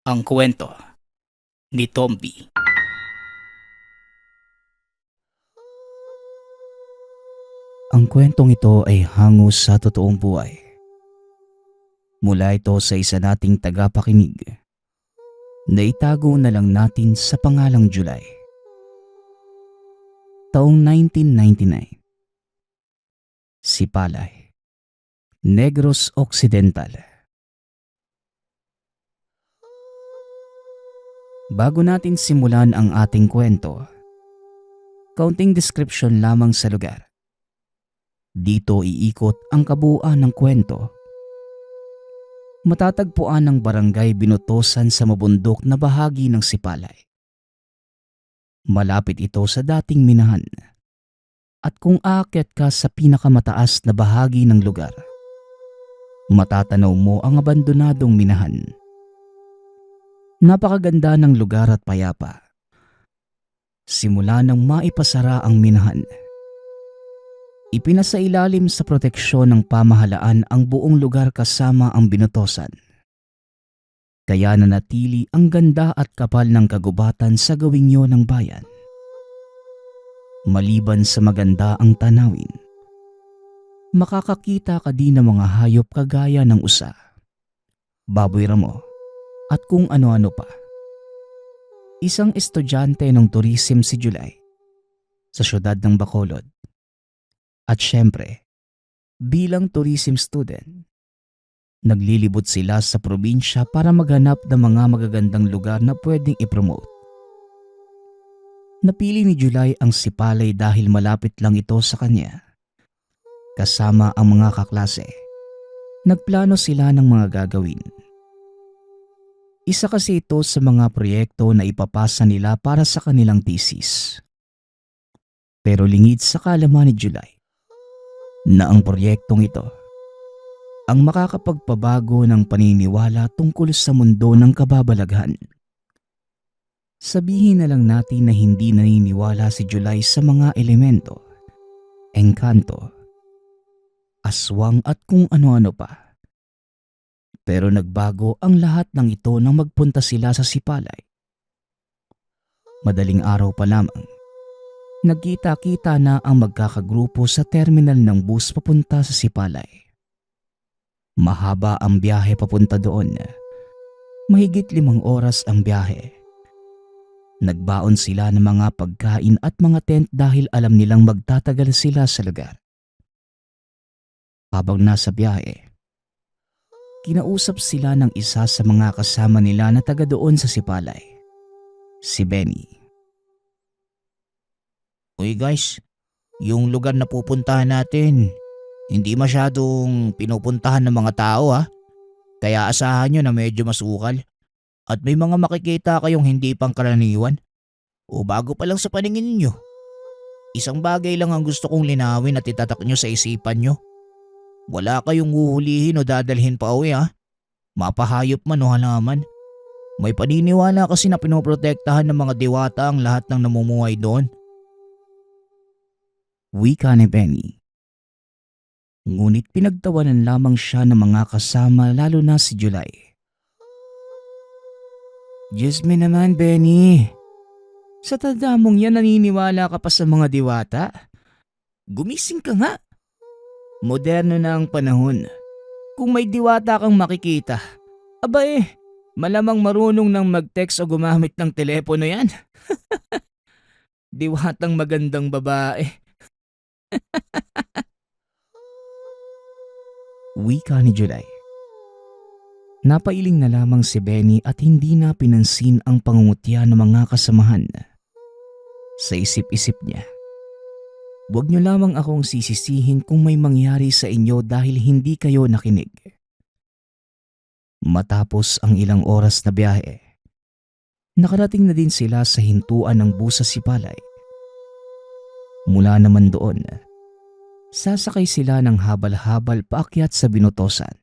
Ang kwento ni Tomby. Ang kwentong ito ay hango sa totoong buhay. Mula ito sa isa nating tagapakinig na itago na lang natin sa pangalang July. Taong 1999. Sipalay, Negros Occidental. Bago natin simulan ang ating kwento, kaunting description lamang sa lugar. Dito iikot ang kabuuan ng kwento. Matatagpuan ng barangay Binutosan sa mabundok na bahagi ng Sipalay. Malapit ito sa dating minahan. At kung aakyat ka sa pinakamataas na bahagi ng lugar, matatanaw mo ang abandonadong minahan. Napakaganda ng lugar at payapa. Simula nang maipasara ang minahan, ipinasailalim sa proteksyon ng pamahalaan ang buong lugar kasama ang Binutosan. Kaya nanatili ang ganda at kapal ng kagubatan sa gawingyo ng bayan. Maliban sa maganda ang tanawin, makakakita ka din ng mga hayop kagaya ng usa, baboy ramo, at kung ano-ano pa. Isang estudyante ng tourism si July sa syudad ng Bacolod. At syempre, bilang tourism student, naglilibot sila sa probinsya para maghanap ng mga magagandang lugar na pwedeng ipromote. Napili ni July ang Sipalay dahil malapit lang ito sa kanya. Kasama ang mga kaklase, nagplano sila ng mga gagawin. Isa kasi ito sa mga proyekto na ipapasa nila para sa kanilang thesis. Pero lingid sa kaalaman ni July na ang proyektong ito ang makakapagpabago ng paniniwala tungkol sa mundo ng kababalaghan. Sabihin na lang natin na hindi naniniwala si July sa mga elemento, engkanto, aswang at kung ano-ano pa. Pero nagbago ang lahat ng ito nang magpunta sila sa Sipalay. Madaling araw pa lamang, nagkita-kita na ang magkakagrupo sa terminal ng bus papunta sa Sipalay. Mahaba ang biyahe papunta doon. Mahigit 5 oras ang biyahe. Nagbaon sila ng mga pagkain at mga tent dahil alam nilang magtatagal sila sa lugar. Habang nasa biyahe, kinausap sila ng isa sa mga kasama nila na taga doon sa Sipalay, si Benny. Uy guys, yung lugar na pupuntahan natin, hindi masyadong pinupuntahan ng mga tao ha. Kaya asahan nyo na medyo masukal at may mga makikita kayong hindi pangkaraniwan o bago pa lang sa paningin ninyo. Isang bagay lang ang gusto kong linawin at itatak nyo sa isipan nyo. Wala kayong uhulihin o dadalhin pa uwi ha. Mapahayop man o halaman. May paniniwala kasi na pinoprotektahan ng mga diwata ang lahat ng namumuhay doon. Wika ni Benny. Ngunit pinagtawanan lamang siya ng mga kasama lalo na si July. Diyos me naman, Benny. Sa tanda mong yan naniniwala ka pa sa mga diwata? Gumising ka nga. Moderno na ang panahon. Kung may diwata kang makikita, aba malamang marunong nang mag-text o gumamit ng telepono yan. Diwatang magandang babae. Wika ni July. Napailing na lamang si Benny at hindi na pinansin ang pangungutya ng mga kasamahan. Sa isip-isip niya, huwag niyo lamang akong sisisihin kung may mangyari sa inyo dahil hindi kayo nakinig. Matapos ang ilang oras na biyahe, nakarating na din sila sa hintuan ng bus sa Sipalay. Mula naman doon, sasakay sila ng habal-habal paakyat sa Binutosan.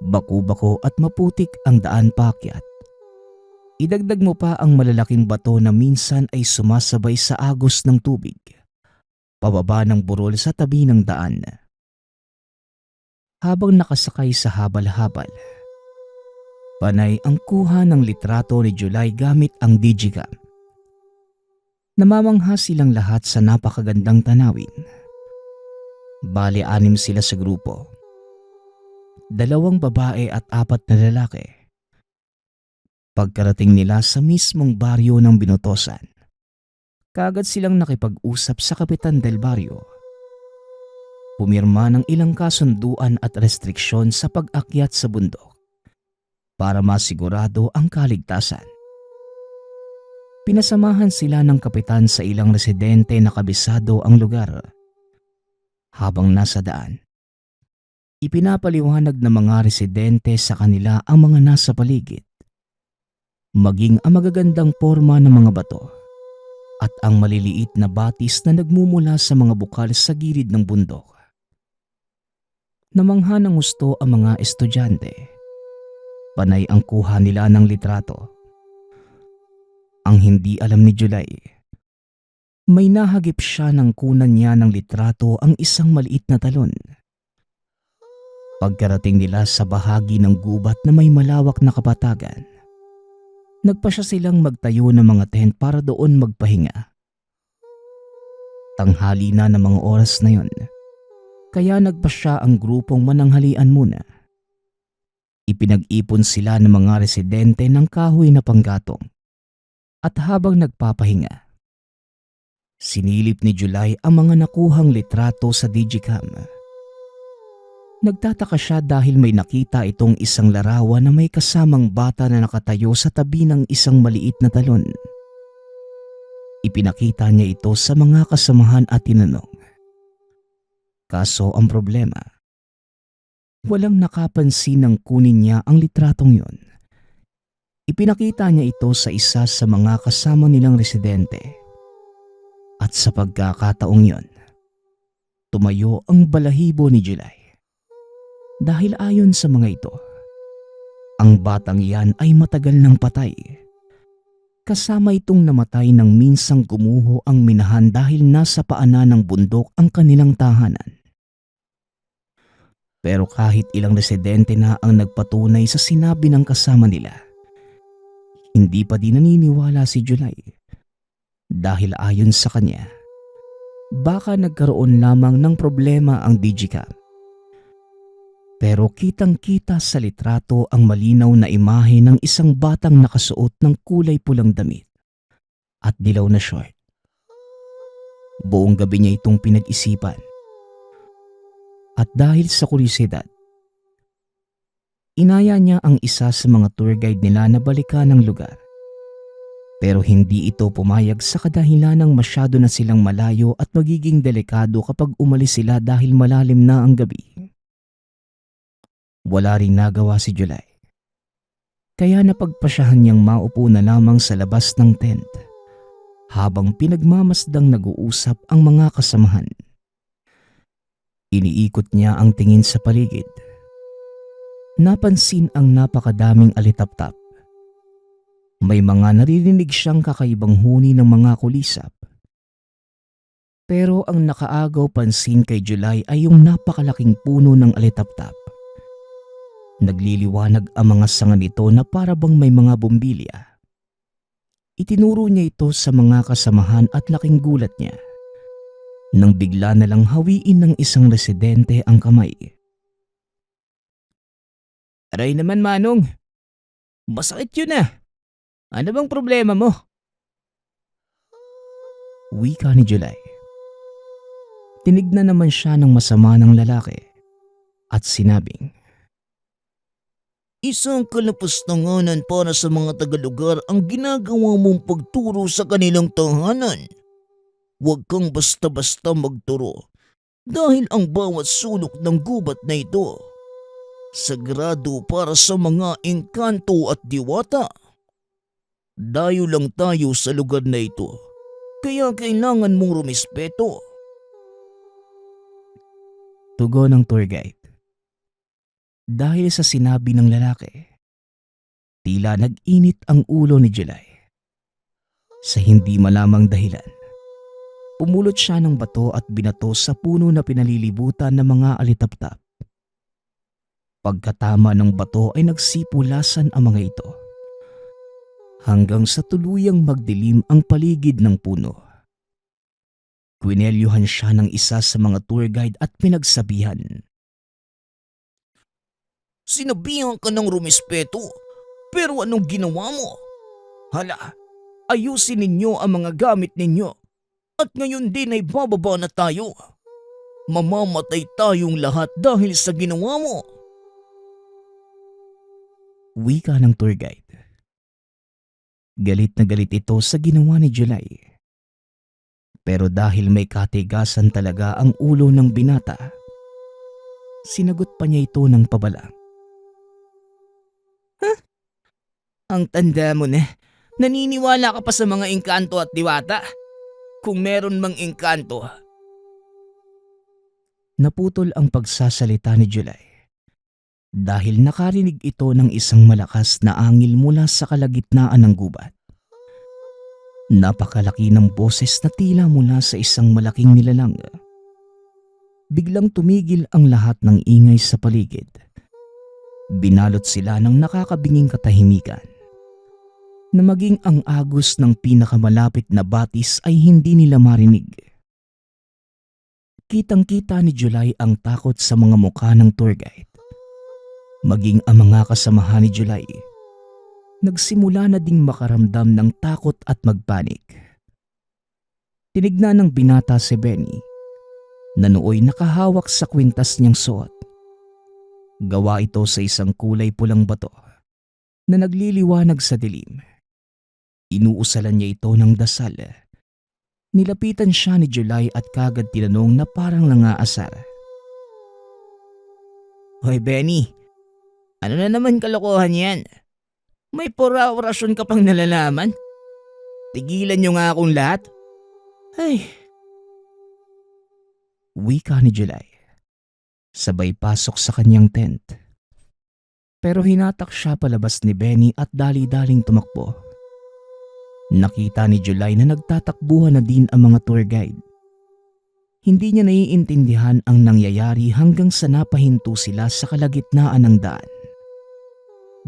Baku-bako at maputik ang daan paakyat. Idagdag mo pa ang malalaking bato na minsan ay sumasabay sa agos ng tubig, pababa ng burol sa tabi ng daan. Habang nakasakay sa habal-habal, Panay ang kuha ng litrato ni July gamit ang digicam. Namamangha silang lahat sa napakagandang tanawin. Bali 6 sila sa grupo. 2 babae at 4 na lalaki. Pagkarating nila sa mismong baryo ng Binutosan, kaagad silang nakipag-usap sa kapitan del baryo. Pumirma ng ilang kasunduan at restriksyon sa pag-akyat sa bundok para masigurado ang kaligtasan. Pinasamahan sila ng kapitan sa ilang residente na kabisado ang lugar. Habang nasa daan, ipinapaliwanag ng mga residente sa kanila ang mga nasa paligid, maging ang magagandang porma ng mga bato at ang maliliit na batis na nagmumula sa mga bukal sa gilid ng bundok. Namangha ng gusto ang mga estudyante. Panay ang kuha nila ng litrato. Ang hindi alam ni July, may nahagip siya ng kunan niya ng litrato ang isang maliit na talon. Pagkarating nila sa bahagi ng gubat na may malawak na kapatagan, nagpasya silang magtayo ng mga tent para doon magpahinga. Tanghali na ng mga oras na yon, kaya nagpasya ang grupong mananghalian muna. Ipinag-ipon sila ng mga residente ng kahoy na panggatong. At habang nagpapahinga, sinilip ni July ang mga nakuhang litrato sa digicam. Nagtataka siya dahil may nakita itong isang larawan na may kasamang bata na nakatayo sa tabi ng isang maliit na talon. Ipinakita niya ito sa mga kasamahan at tinanong. Kaso ang problema, walang nakapansin ng kunin niya ang litratong yon. Ipinakita niya ito sa isa sa mga kasama nilang residente. At sa pagkakataong yon, tumayo ang balahibo ni July. Dahil ayon sa mga ito, ang batang iyan ay matagal nang patay. Kasama itong namatay nang minsang gumuho ang minahan dahil nasa paanan ng bundok ang kanilang tahanan. Pero kahit ilang residente na ang nagpatunay sa sinabi ng kasama nila, hindi pa din naniniwala si July. Dahil ayon sa kanya, baka nagkaroon lamang ng problema ang digicam. Pero kitang-kita sa litrato ang malinaw na imahe ng isang batang nakasuot ng kulay pulang damit at dilaw na short. Buong gabi niya itong pinag-isipan. At dahil sa kuryosidad, inaya niya ang isa sa mga tour guide nila na balikan ang lugar. Pero hindi ito pumayag sa kadahilan ng masyado na silang malayo at magiging delikado kapag umalis sila dahil malalim na ang gabi. Wala ring nagawa si July. Kaya napagpasyahan niyang maupo na lamang sa labas ng tent habang pinagmamasdang nag-uusap ang mga kasamahan. Iniikot niya ang tingin sa paligid. Napansin ang napakadaming alitaptap. May mga naririnig siyang kakaibang huni ng mga kulisap. Pero ang nakaagaw pansin kay July ay yung napakalaking puno ng alitaptap. Nagliliwanag ang mga sanga nito na para bang may mga bumbilya. Itinuro niya ito sa mga kasamahan at laking gulat niya nang bigla na lang hawiin ng isang residente ang kamay. Aray naman Manong, masakit yun ah. Ano bang problema mo? Wika ni July. Tinignan naman siya ng masama ng lalaki at sinabing, Isang kalapastanganan para sa mga tagalugar ang ginagawa mong pagturo sa kanilang tahanan. Huwag kang basta-basta magturo dahil ang bawat sulok ng gubat na ito sagrado para sa mga engkanto at diwata. Dayo lang tayo sa lugar na ito, kaya kailangan mong rumispeto. tugon ng tour guide. Dahil sa sinabi ng lalaki, tila nag-init ang ulo ni July. Sa hindi malamang dahilan, pumulot siya ng bato at binato sa puno na pinalilibutan ng mga alitaptap. Pagkatama ng bato ay nagsipulasan ang mga ito hanggang sa tuluyang magdilim ang paligid ng puno. Kwinelyuhan siya ng isa sa mga tour guide at pinagsabihan. Sinabihan ka ng rumispeto, pero anong ginawa mo? Hala, ayusin ninyo ang mga gamit ninyo at ngayon din ay bababa na tayo. Mamamatay tayong lahat dahil sa ginawa mo. Wika ng tour guide. Galit na galit ito sa ginawa ni July. Pero dahil may katigasan talaga ang ulo ng binata, sinagot pa niya ito ng pabala. Ang tanda mo na, naniniwala ka pa sa mga engkanto at diwata? Kung meron mang engkanto. Naputol ang pagsasalita ni July dahil nakarinig ito ng isang malakas na angil mula sa kalagitnaan ng gubat. Napakalaki ng boses na tila mula sa isang malaking nilalang. Biglang tumigil ang lahat ng ingay sa paligid. Binalot sila ng nakakabinging katahimikan na maging ang agos ng pinakamalapit na batis ay hindi nila marinig. Kitang-kita ni July ang takot sa mga mukha ng tour guide. Maging ang mga kasamahan ni July, nagsimula na ding makaramdam ng takot at magpanik. Tinignan ng binata si Benny na nooy nakahawak sa kwintas niyang suot. Gawa ito sa isang kulay pulang bato na nagliliwanag sa dilim. Inuusalan niya ito ng dasal. Nilapitan siya ni July at kagad tinanong na parang nangaasar. Hoy Benny, ano na naman kalokohan yan? May pura-orasyon ka pang nalalaman? Tigilan niyo nga akong lahat. Ay, wika ni July. Sabay pasok sa kanyang tent. Pero hinatak siya palabas ni Benny at dali-daling tumakbo. Nakita ni July na nagtatakbuhan na din ang mga tour guide. Hindi niya naiintindihan ang nangyayari hanggang sa napahinto sila sa kalagitnaan ng daan.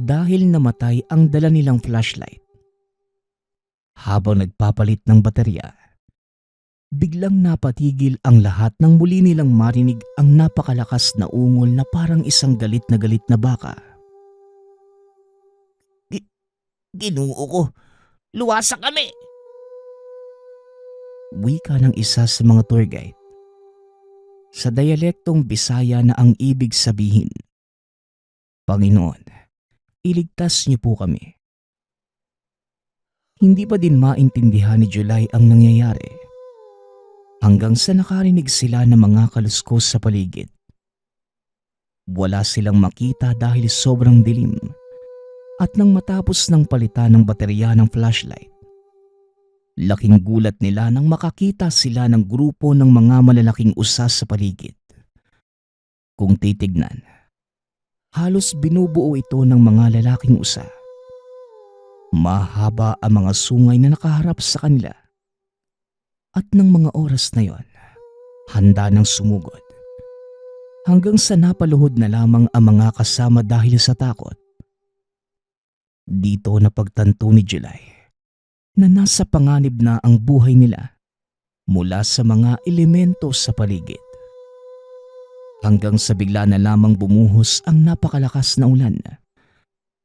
Dahil namatay ang dala nilang flashlight. Habang nagpapalit ng baterya, biglang napatigil ang lahat nang muli nilang marinig ang napakalakas na ungol na parang isang galit na baka. Ginoo ko, luwasa kami! Wika ng isa sa mga tour guide. Sa dialektong Bisaya na ang ibig sabihin, Panginoon, iligtas niyo po kami. Hindi pa din maintindihan ni July ang nangyayari hanggang sa nakarinig sila ng mga kaluskos sa paligid. Wala silang makita dahil sobrang dilim at nang matapos ng palitan ng baterya ng flashlight, laking gulat nila nang makakita sila ng grupo ng mga malalaking usa sa paligid. Kung titignan, halos binubuo ito ng mga lalaking usa. Mahaba ang mga sungay na nakaharap sa kanila. At ng mga oras na yon, handa nang sumugod. Hanggang sa napaluhod na lamang ang mga kasama dahil sa takot. Dito napagtanto ni July na nasa panganib na ang buhay nila mula sa mga elemento sa paligid. Hanggang sa bigla na lamang bumuhos ang napakalakas na ulan.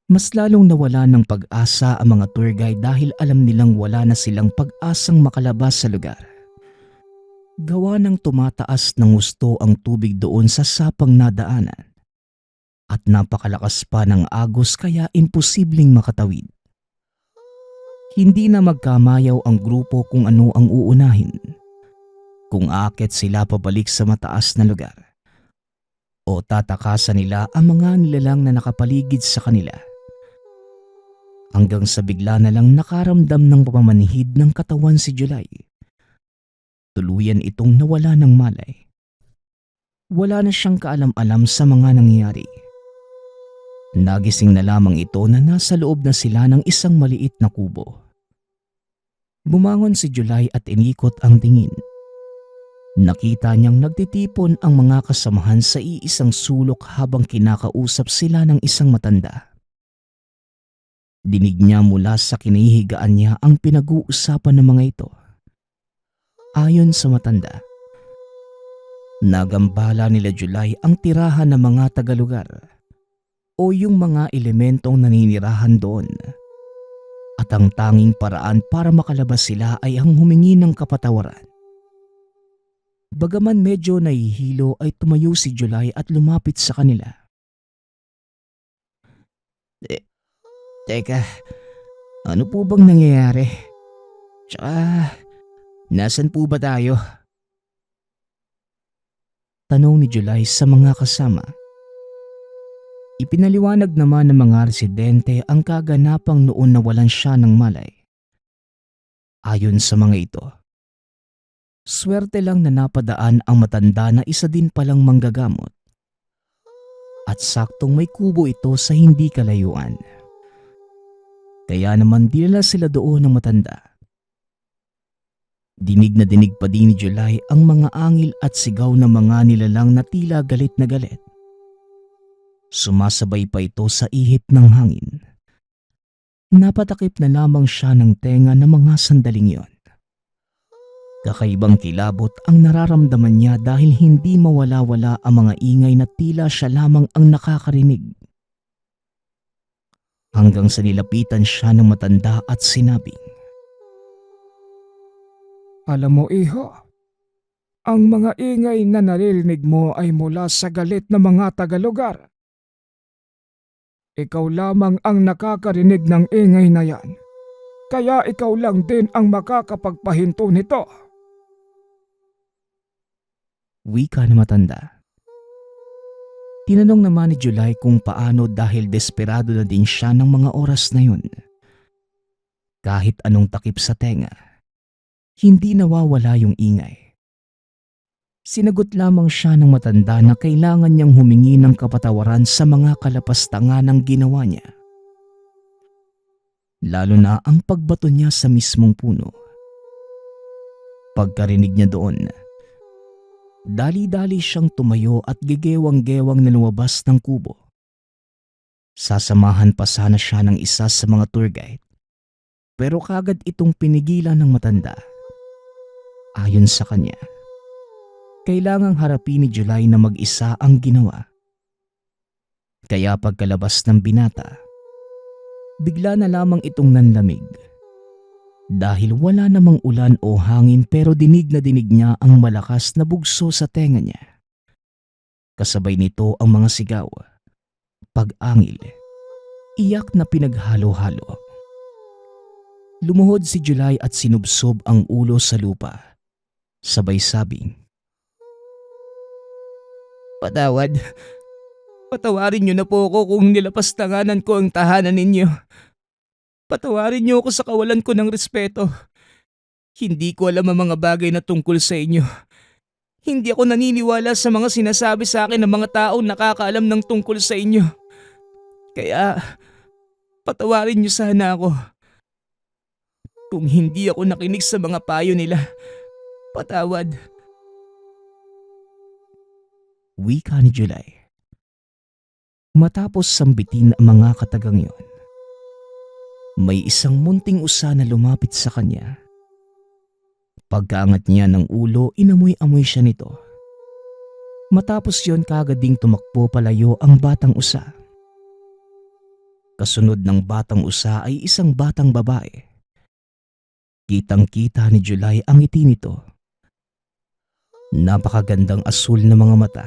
Mas lalong nawala ng pag-asa ang mga tour guide dahil alam nilang wala na silang pag-asang makalabas sa lugar. Gawa ng tumataas ng husto ang tubig doon sa sapang nadaanan. At napakalakas pa ng agos kaya imposibleng makatawid. Hindi na magkamayaw ang grupo kung ano ang uunahin. Kung aakyat sila pabalik sa mataas na lugar. O tatakasan nila ang mga nilalang na nakapaligid sa kanila. Hanggang sa bigla na lang nakaramdam ng pamamanhid ng katawan si July. Tuluyan itong nawala ng malay. Wala na siyang kaalam-alam sa mga nangyayari. Nagising na lamang ito na nasa loob na sila ng isang maliit na kubo. Bumangon si July at inikot ang tingin. Nakita niyang nagtitipon ang mga kasamahan sa iisang sulok habang kinakausap sila ng isang matanda. Dinig niya mula sa kinahihigaan niya ang pinag-uusapan ng mga ito. Ayon sa matanda, nagambala nila July ang tirahan ng mga tagalugar o yung mga elementong naninirahan doon. At ang tanging paraan para makalabas sila ay ang humingi ng kapatawaran. Bagaman medyo nahihilo ay tumayo si July at lumapit sa kanila. Teka, ano po bang nangyayari? Tsaka, nasan po ba tayo? Tanong ni July sa mga kasama. Ipinaliwanag naman ng mga residente ang kaganapang noon na walan siya ng malay. Ayon sa mga ito, swerte lang na napadaan ang matanda na isa din palang manggagamot. At saktong may kubo ito sa hindi kalayuan. Kaya naman dinala sila doon ng matanda. Dinig na dinig pa din ni July ang mga angil at sigaw ng mga nilalang na tila galit na galit. Sumasabay pa ito sa ihip ng hangin. Napatakip na lamang siya ng tenga ng mga sandaling yon. Kakaibang kilabot ang nararamdaman niya dahil hindi mawala-wala ang mga ingay na tila siya lamang ang nakakarinig. Hanggang sa nilapitan siya ng matanda at sinabing, Alam mo iho, ang mga ingay na naririnig mo ay mula sa galit ng mga tagalugar. Ikaw lamang ang nakakarinig ng ingay na yan, kaya ikaw lang din ang makakapagpahinto nito. wika na matanda. Tinanong naman ni July kung paano dahil desperado na din siya ng mga oras na yun. Kahit anong takip sa tenga, hindi nawawala yung ingay. Sinagot lamang siya ng matanda na kailangan niyang humingi ng kapatawaran sa mga kalapastangan ng ginawa niya. Lalo na ang pagbato niya sa mismong puno. Pagkarinig niya doon, dali-dali siyang tumayo at gegewang-gewang na lumabas ng kubo. Sasamahan pa sana siya ng isa sa mga tour guide, pero kagad itong pinigilan ng matanda. Ayon sa kanya, kailangang harapin ni July na mag-isa ang ginawa. Kaya pagkalabas ng binata, bigla na lamang itong nanlamig. Dahil wala namang ulan o hangin pero dinig na dinig niya ang malakas na bugso sa tenga niya. Kasabay nito ang mga sigaw, pag-angil, iyak na pinaghalo-halo. Lumuhod si July at sinubsob ang ulo sa lupa. Sabay sabing, Patawad. Patawarin niyo na po ako kung nilapastanganan ko ang tahanan ninyo. Patawarin niyo ako sa kawalan ko ng respeto. Hindi ko alam ang mga bagay na tungkol sa inyo. Hindi ako naniniwala sa mga sinasabi sa akin ng mga taong nakakaalam ng tungkol sa inyo. Kaya, patawarin niyo sana ako. Kung hindi ako nakinig sa mga payo nila, patawad. wika ni July. Matapos sambitin ang mga katagang yon, may isang munting usa na lumapit sa kanya. Pagkaangat niya ng ulo, inamoy-amoy siya nito. Matapos yon kagad ding tumakbo palayo ang batang usa. Kasunod ng batang usa ay isang batang babae. Kitang-kita ni July ang ngiti nito. Napakagandang asul na mga mata.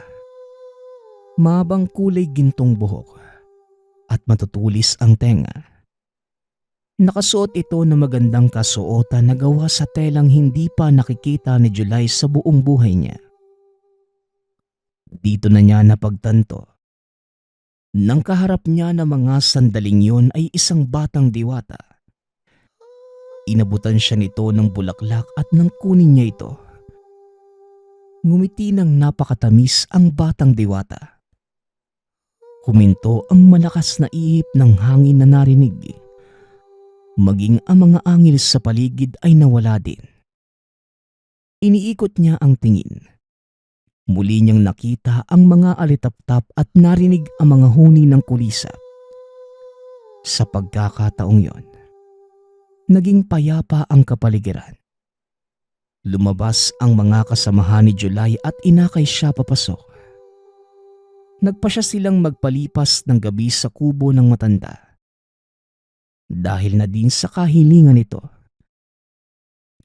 Mabang kulay gintong buhok at matutulis ang tenga. Nakasuot ito ng magandang kasuotan na gawa sa telang hindi pa nakikita ni July sa buong buhay niya. Dito na niya napagtanto. Nang kaharap niya na mga sandaling yun ay isang batang diwata. Inabutan siya nito ng bulaklak at nang kunin niya ito. Ngumiti ng napakatamis ang batang diwata. Huminto ang malakas na ihip ng hangin na narinig. Maging ang mga angil sa paligid ay nawala din. Iniikot niya ang tingin. Muli niyang nakita ang mga alitaptap at narinig ang mga huni ng kulisa. Sa pagkakataong yon, naging payapa ang kapaligiran. Lumabas ang mga kasamahan ni July at inakay siya papasok. Nagpasya silang magpalipas ng gabi sa kubo ng matanda. Dahil na din sa kahilingan nito,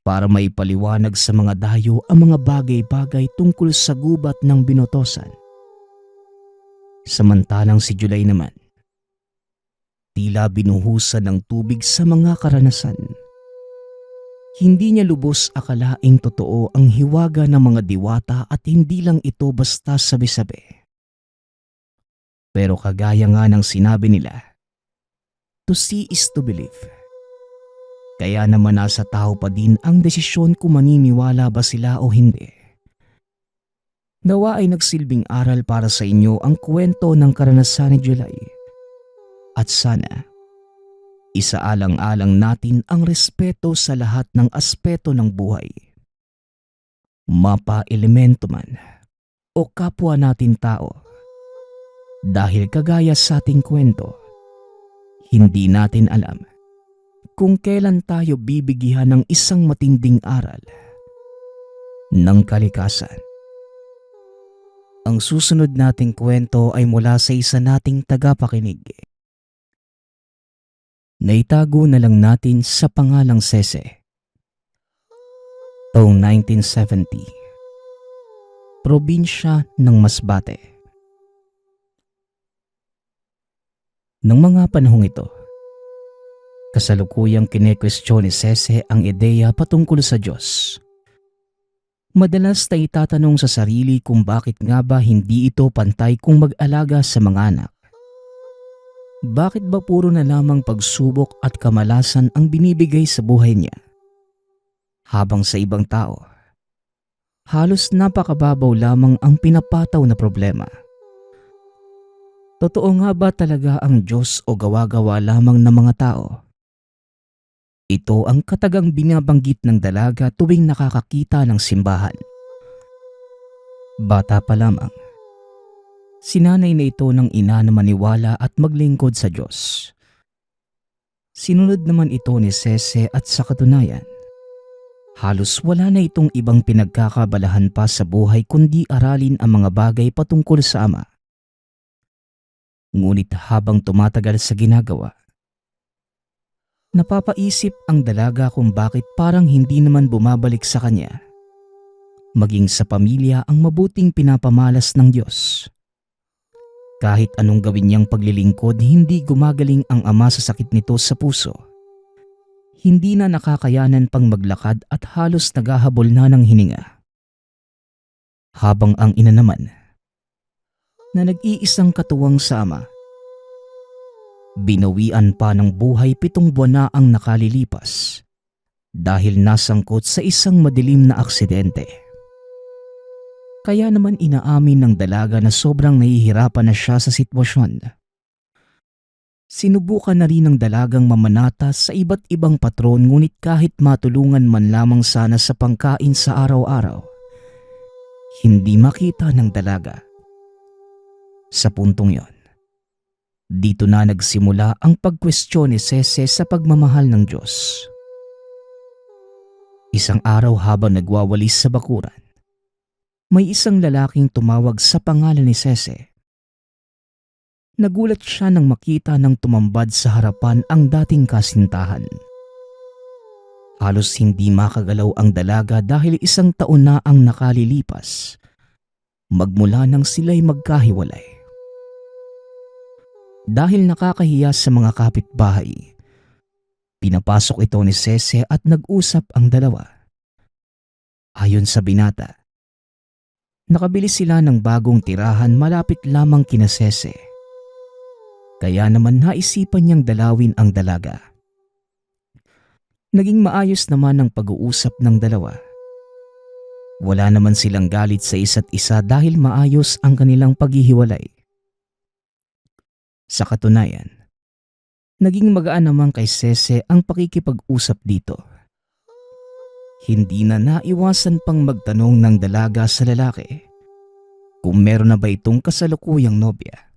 para maipaliwanag sa mga dayo ang mga bagay-bagay tungkol sa gubat ng binotosan. Samantalang si July naman, tila binuhusan ng tubig sa mga karanasan. Hindi niya lubos akalaing totoo ang hiwaga ng mga diwata at hindi lang ito basta sabi-sabi. Pero kagaya nga ng sinabi nila, to see is to believe. Kaya naman nasa tao pa din ang desisyon kung maniniwala ba sila o hindi. Nawa ay nagsilbing aral para sa inyo ang kwento ng karanasan ni July. At sana, isaalang-alang natin ang respeto sa lahat ng aspeto ng buhay. Mapa-elemento man o kapwa natin tao. Dahil kagaya sa ating kwento, hindi natin alam kung kailan tayo bibigyan ng isang matinding aral ng kalikasan. Ang susunod nating kwento ay mula sa isa nating tagapakinig. Naitago na lang natin sa pangalang Sese. Taong 1970. Probinsya ng Masbate. Nang mga panahong ito, kasalukuyang kinekwestiyon ni Sese ang ideya patungkol sa Diyos. Madalas na itatanong sa sarili kung bakit nga ba hindi ito pantay kung mag-alaga sa mga anak. Bakit ba puro na lamang pagsubok at kamalasan ang binibigay sa buhay niya? Habang sa ibang tao, halos napakababaw lamang ang pinapataw na problema. Totoo nga ba talaga ang Diyos o gawa-gawa lamang ng mga tao? Ito ang katagang binabanggit ng dalaga tuwing nakakakita ng simbahan. Bata pa lamang, sinanay na ito ng ina na maniwala at maglingkod sa Diyos. Sinunod naman ito ni Sese at sa katunayan, halos wala na itong ibang pinagkakabalahan pa sa buhay kundi aralin ang mga bagay patungkol sa Ama. Ngunit habang tumatagal sa ginagawa, napapaisip ang dalaga kung bakit parang hindi naman bumabalik sa kanya, maging sa pamilya ang mabuting pinapamalas ng Diyos. Kahit anong gawin niyang paglilingkod, hindi gumagaling ang ama sa sakit nito sa puso. Hindi na nakakayanan pang maglakad at halos naghahabol na ng hininga. Habang ang ina naman, na nag-iisang katuwang sa ama, binawian pa ng buhay 7 buwan na ang nakalilipas dahil nasangkot sa isang madilim na aksidente. Kaya naman inaamin ng dalaga na sobrang nahihirapan na siya sa sitwasyon. Sinubukan na rin ng dalagang mamanata sa iba't ibang patron ngunit kahit matulungan man lamang sana sa pangkain sa araw-araw, hindi makita ng dalaga. Sa puntong yon, dito na nagsimula ang pagkwestiyon ni Sese sa pagmamahal ng Diyos. Isang araw habang nagwawalis sa bakuran, may isang lalaking tumawag sa pangalan ni Sese. Nagulat siya nang makita ng tumambad sa harapan ang dating kasintahan. Halos hindi makagalaw ang dalaga dahil 1 taon na ang nakalilipas magmula nang sila'y magkahiwalay. Dahil nakakahiya sa mga kapitbahay, pinapasok ito ni Sese at nag-usap ang dalawa. Ayon sa binata, nakabili sila ng bagong tirahan malapit lamang kina Sese. Kaya naman naisipan niyang dalawin ang dalaga. Naging maayos naman ang pag-uusap ng dalawa. Wala naman silang galit sa isa't isa dahil maayos ang kanilang paghihiwalay. Sa katunayan, naging magaan naman kay Sese ang pakikipag-usap dito. Hindi na naiwasan pang magtanong ng dalaga sa lalaki kung meron na ba itong kasalukuyang nobya.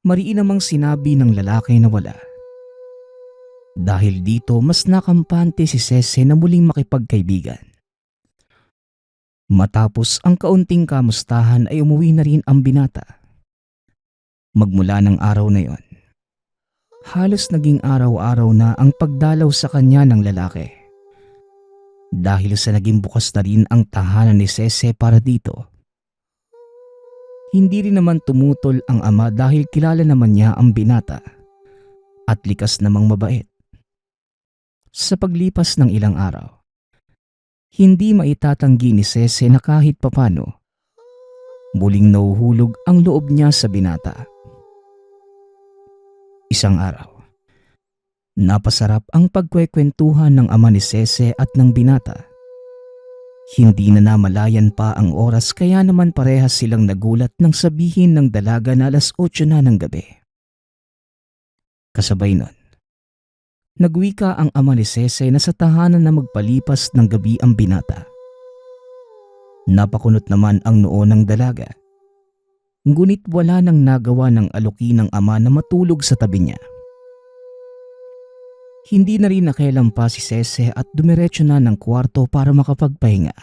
Mariin namang sinabi ng lalaki na wala. Dahil dito mas nakampante si Sese na muling makipagkaibigan. Matapos ang kaunting kamustahan ay umuwi na rin ang binata. Magmula ng araw na yon, halos naging araw-araw na ang pagdalaw sa kanya ng lalaki. Dahil sa naging bukas na rin ang tahanan ni Sese para dito. Hindi rin naman tumutol ang ama dahil kilala naman niya ang binata at likas namang mabait. Sa paglipas ng ilang araw, hindi maitatanggi ni Sese na kahit papano, muling nahuhulog ang loob niya sa binata. Isang araw, napasarap ang pagkwekwentuhan ng ama ni Sese at ng binata. Hindi na namalayan pa ang oras kaya naman parehas silang nagulat nang sabihin ng dalaga na 8:00 na ng gabi. Kasabay nun, nagwika ang ama ni Sese na sa tahanan na magpalipas ng gabi ang binata. Napakunot naman ang noo ng dalaga. Ngunit wala nang nagawa ng aluki ng ama na matulog sa tabi niya. Hindi na rin nakialam pa si Sese at dumiretso na ng kwarto para makapagpahinga.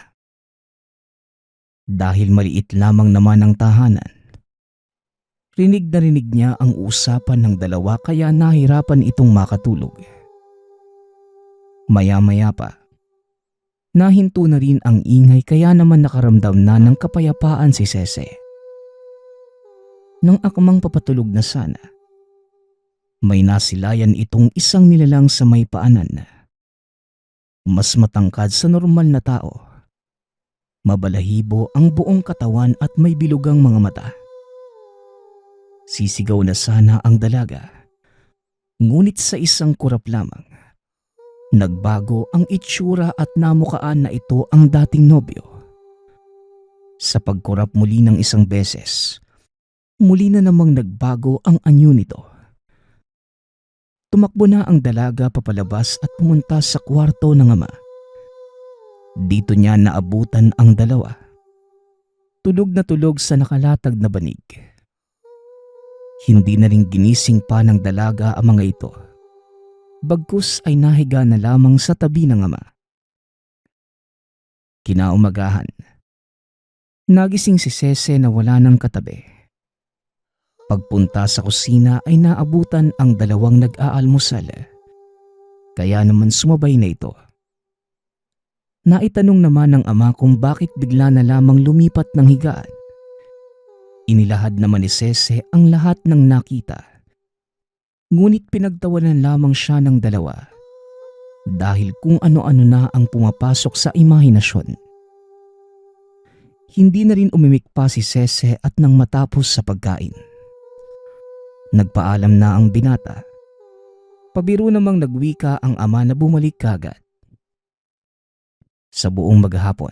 Dahil maliit lamang naman ang tahanan, rinig na rinig niya ang usapan ng dalawa kaya nahirapan itong makatulog. Maya-maya pa, nahinto na rin ang ingay kaya naman nakaramdam na ng kapayapaan si Sese. Nang akmang papatulog na sana, may nasilayan itong isang nilalang sa may paanan. Mas matangkad sa normal na tao. Mabalahibo ang buong katawan at may bilugang mga mata. Sisigaw na sana ang dalaga. Ngunit sa isang kurap lamang, nagbago ang itsura at namukaan na ito ang dating nobyo. Sa pagkurap muli ng isang beses, muli na namang nagbago ang anyo nito. Tumakbo na ang dalaga papalabas at pumunta sa kwarto ng ama. Dito niya naabutan ang dalawa. Tulog na tulog sa nakalatag na banig. Hindi na rin ginising pa ng dalaga ang mga ito. Bagkus ay nahiga na lamang sa tabi ng ama. Kinaumagahan, nagising si Sese na wala ng katabi. Pagpunta sa kusina ay naabutan ang dalawang nag-aalmusal. Kaya naman sumabay na ito. Naitanong naman ng ama kung bakit bigla na lamang lumipat ng higaan. Inilahad naman ni Sese ang lahat ng nakita. Ngunit pinagtawanan lamang siya ng dalawa dahil kung ano-ano na ang pumapasok sa imahinasyon. Hindi na rin umimik pa si Sese at nang matapos sa pagkain, nagpaalam na ang binata. Pabiro namang nagwika ang ama na bumalik kagad. Sa buong maghapon,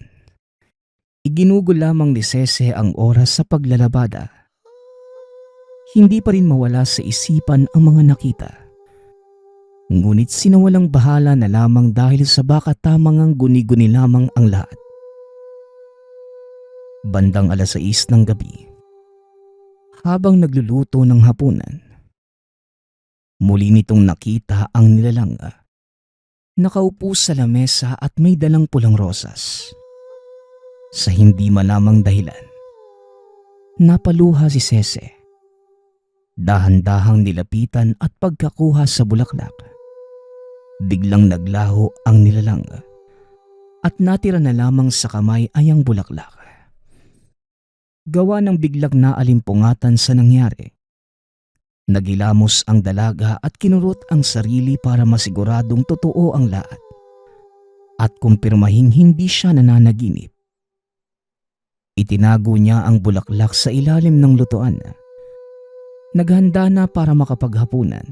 iginugol lamang ni Sese ang oras sa paglalabada. Hindi pa rin mawala sa isipan ang mga nakita. Ngunit sinawalang bahala na lamang dahil sa baka tamangang guni-guni lamang ang lahat. Bandang 6:00 ng gabi, habang nagluluto ng hapunan, muli nitong nakita ang nilalang. Nakaupo sa lamesa at may dalang pulang rosas. Sa hindi malamang dahilan, napaluha si Sese. Dahan-dahang nilapitan at pagkakuha sa bulaklak, biglang naglaho ang nilalang at natira na lamang sa kamay ay ang bulaklak. Gawa ng biglang naalimpungatan sa nangyari, nagilamos ang dalaga at kinurot ang sarili para masiguradong totoo ang lahat at kumpirmahing hindi siya nananaginip. Itinago niya ang bulaklak sa ilalim ng lutuan. Naghanda na para makapaghapunan.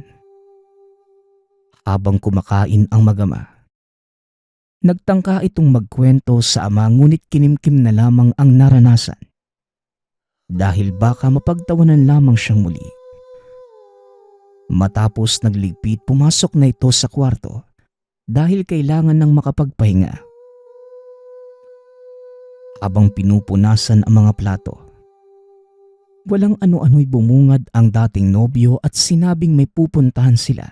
Habang kumakain ang mag-ama, nagtangka itong magkwento sa ama ngunit kinimkim na lamang ang naranasan dahil baka mapagtawanan lamang siyang muli. Matapos nagligpit, pumasok na ito sa kwarto dahil kailangan ng makapagpahinga. Habang pinupunasan ang mga plato, walang ano-ano'y bumungad ang dating nobyo at sinabing may pupuntahan sila.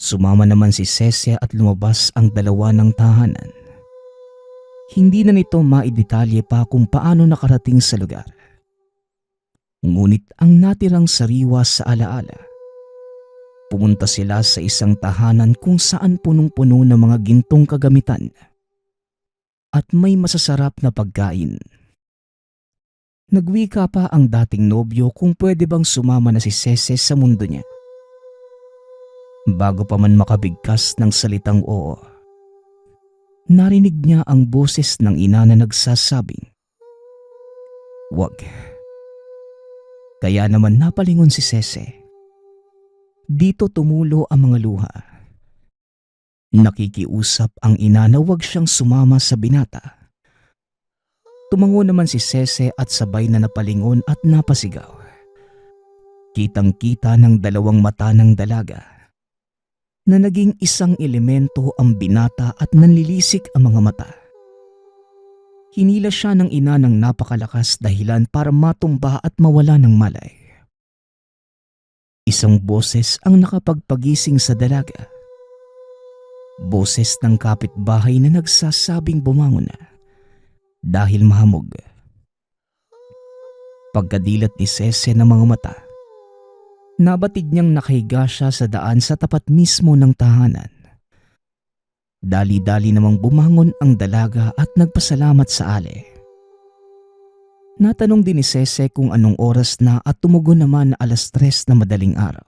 Sumama naman si Cece at lumabas ang dalawa ng tahanan. Hindi na nito maidetalye pa kung paano nakarating sa lugar. Ngunit ang natirang sariwa sa alaala, pumunta sila sa isang tahanan kung saan punong-puno ng mga gintong kagamitan at may masasarap na pagkain. Nagwika pa ang dating nobyo kung pwede bang sumama na si Cece sa mundo niya. Bago pa man makabigkas ng salitang oo, narinig niya ang boses ng ina na nagsasabing, "Wag." Kaya naman napalingon si Cece. Dito tumulo ang mga luha. Nakikiusap ang ina na wag siyang sumama sa binata. Tumango naman si Cece at sabay na napalingon at napasigaw. Kitang-kita ng dalawang mata ng dalaga na naging isang elemento ang binata at nanlilisik ang mga mata. Hinila siya ng ina ng napakalakas dahilan para matumba at mawala ng malay. Isang boses ang nakapagpagising sa dalaga. Boses ng kapitbahay na nagsasabing bumangon na dahil mahamog. Pagkadilat ni Cece ng mga mata, nabatid niyang nakahiga siya sa daan sa tapat mismo ng tahanan. Dali-dali namang bumangon ang dalaga at nagpasalamat sa ale. Natanong din ni Cece kung anong oras na at tumugon naman na 3:00 na madaling araw.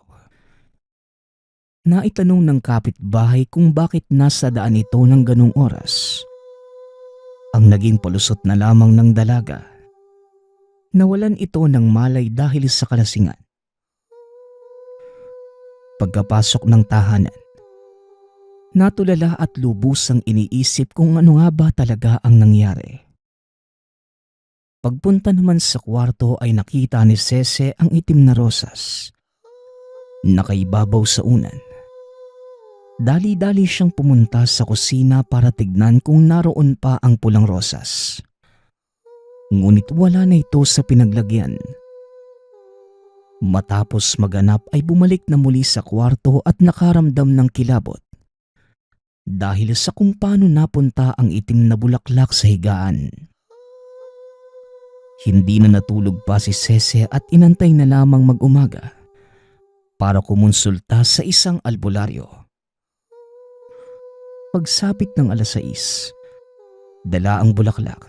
Naitanong ng kapitbahay kung bakit nasa daan ito ng ganong oras. Ang naging palusot na lamang ng dalaga, nawalan ito ng malay dahil sa kalasingan. Pagkapasok ng tahanan, natulala at lubusang iniisip kung ano nga ba talaga ang nangyari. Pagpunta naman sa kwarto ay nakita ni Cece ang itim na rosas. Nakaibabaw sa unan. Dali-dali siyang pumunta sa kusina para tignan kung naroon pa ang pulang rosas. Ngunit wala na ito sa pinaglagyan. Matapos maganap ay bumalik na muli sa kwarto at nakaramdam ng kilabot dahil sa kung paano napunta ang itim na bulaklak sa higaan. Hindi na natulog pa si Cece at inantay na lamang mag-umaga para kumonsulta sa isang albularyo. Pagsapit ng 6:00, dala ang bulaklak.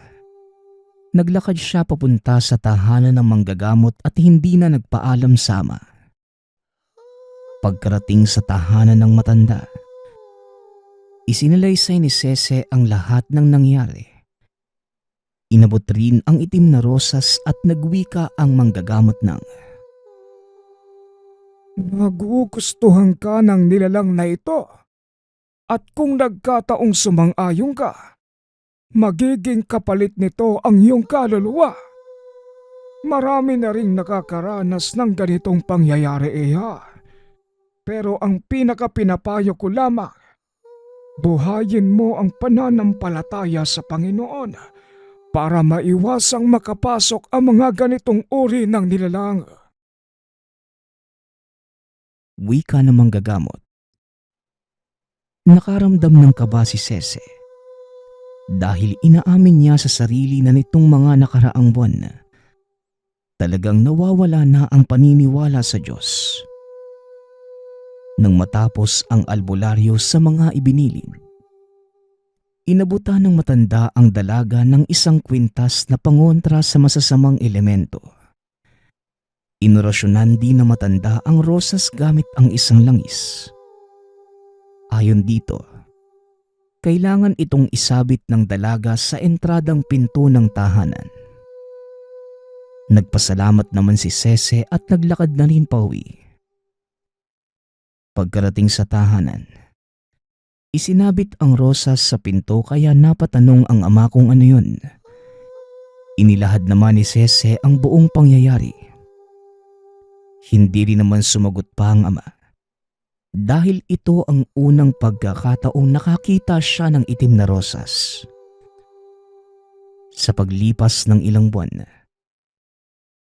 Naglakad siya papunta sa tahanan ng manggagamot at hindi na nagpaalam sa ama. Pagkarating sa tahanan ng matanda, isinalaysay ni Cece ang lahat ng nangyari. Inabot rin ang itim na rosas at nagwika ang manggagamot ng, Nagugustuhan ka ng nilalang na ito. At kung nagkataong sumang-ayon ka, magiging kapalit nito ang iyong kaluluwa. Marami na ring nakakaranas ng ganitong pangyayari, Iha. Pero ang pinakapinapayo ko lamang, buhayin mo ang pananampalataya sa Panginoon para maiwasang makapasok ang mga ganitong uri ng nilalang. Wika ng manggagamot. Nakaramdam ng kaba si Cece dahil inaamin niya sa sarili na nitong mga nakaraang buwan talagang nawawala na ang paniniwala sa Diyos. Nang matapos ang albularyo sa mga ibinilin, inabutan ng matanda ang dalaga ng isang kwintas na pangontra sa masasamang elemento. Inorasyonan din na matanda ang rosas gamit ang isang langis. Ayon dito, kailangan itong isabit ng dalaga sa entradang pinto ng tahanan. Nagpasalamat naman si Cece at naglakad na rin pauwi. Pagkarating sa tahanan, isinabit ang rosas sa pinto kaya napatanong ang ama kung ano yun. Inilahad naman ni Cece ang buong pangyayari. Hindi rin naman sumagot pa ang ama. dahil ito ang unang pagkakataong nakakita siya ng itim na rosas. Sa paglipas ng ilang buwan,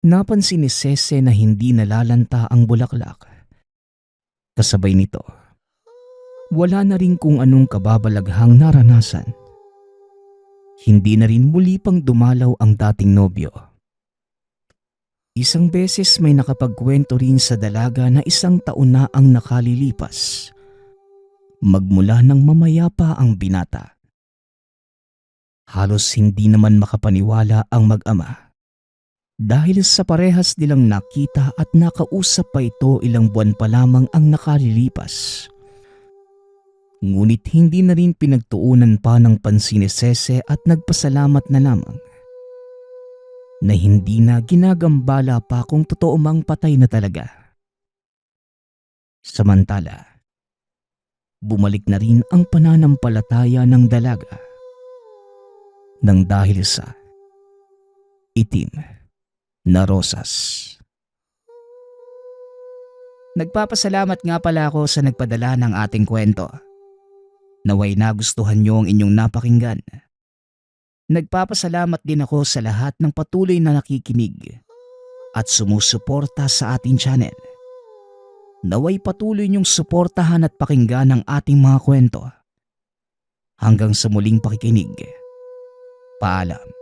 napansin ni Cece na hindi nalalanta ang bulaklak. Kasabay nito, wala na rin kung anong kababalaghang naranasan. Hindi na rin muli pang dumalaw ang dating nobyo. Isang beses may nakapagkwento rin sa dalaga na 1 taon na ang nakalilipas, magmula nang mamayapa ang binata. Halos hindi naman makapaniwala ang mag-ama dahil sa parehas nilang nakita at nakausap pa ito ilang buwan pa lamang ang nakalilipas. Ngunit hindi na rin pinagtuunan pa ng pansin ni Cece at nagpasalamat na lamang na hindi na ginagambala pa kung totoo mang patay na talaga. Samantala, bumalik na rin ang pananampalataya ng dalaga nang dahil sa itim na rosas. Nagpapasalamat nga pala ako sa nagpadala ng ating kwento. Naway nagustuhan niyo ang inyong napakinggan. Nagpapasalamat din ako sa lahat ng patuloy na nakikinig at sumusuporta sa ating channel. Naway patuloy niyong suportahan at pakinggan ang ating mga kwento. Hanggang sa muling pakikinig. Paalam.